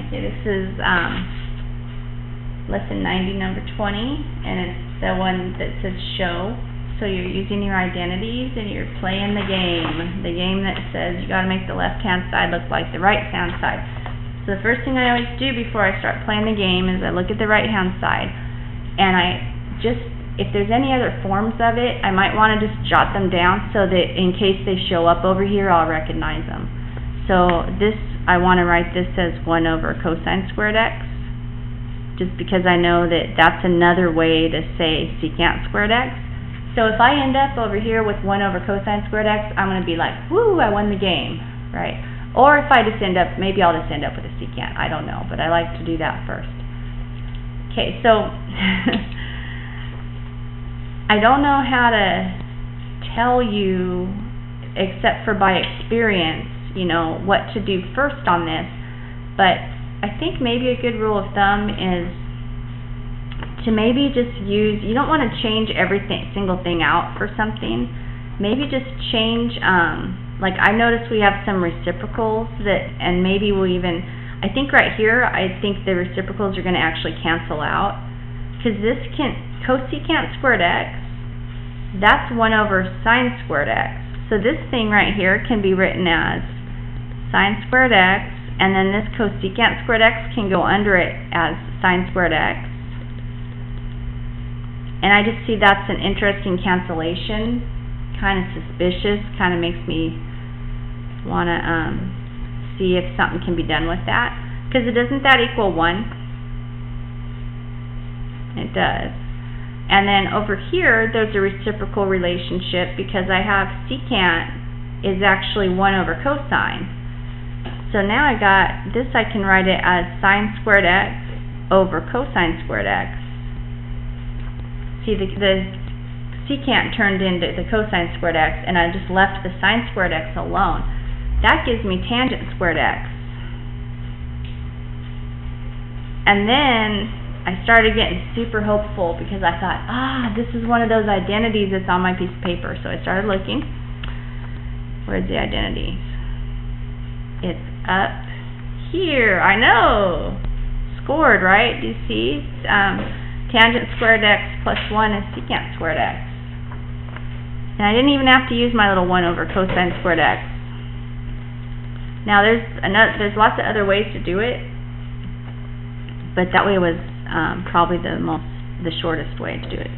Okay, this is lesson 90, number 20, and it's the one that says show. So you're using your identities and you're playing the game that says you got to make the left-hand side look like the right-hand side. So the first thing I always do before I start playing the game is I look at the right-hand side, and if there's any other forms of it, I might want to just jot them down so that in case they show up over here, I'll recognize them. So this, I want to write this as 1 over cosine squared x, just because I know that that's another way to say secant squared x. So if I end up over here with 1 over cosine squared x, I'm going to be like, woo, I won the game, right? Or if I just end up, maybe I'll just end up with a secant, I don't know, but I like to do that first. Okay, so I don't know how to tell you, except for by experience, you know, what to do first on this, but I think maybe a good rule of thumb is to maybe just use, you don't want to change single thing out for something. Maybe just change, like I noticed we have some reciprocals and maybe we'll even, I think right here, I think the reciprocals are going to actually cancel out. Because this cosecant squared x, that's 1 over sine squared x. So this thing right here can be written as sine squared x, and then this cosecant squared x can go under it as sine squared x. And I just see that's an interesting cancellation, kind of suspicious, kind of makes me want to see if something can be done with that. Because doesn't that equal 1? It does. And then over here, there's a reciprocal relationship because I have secant is actually 1 over cosine. So now I got this, I can write it as sine squared x over cosine squared x. See, the secant turned into the cosine squared x, and I just left the sine squared x alone. That gives me tangent squared x. And then I started getting super hopeful because I thought, this is one of those identities that's on my piece of paper. So I started looking. Where's the identities? It's up here. I know. Scored, right? Do you see? Tangent squared x plus 1 is secant squared x. And I didn't even have to use my little 1 over cosine squared x. Now there's lots of other ways to do it, but that way was probably the shortest way to do it.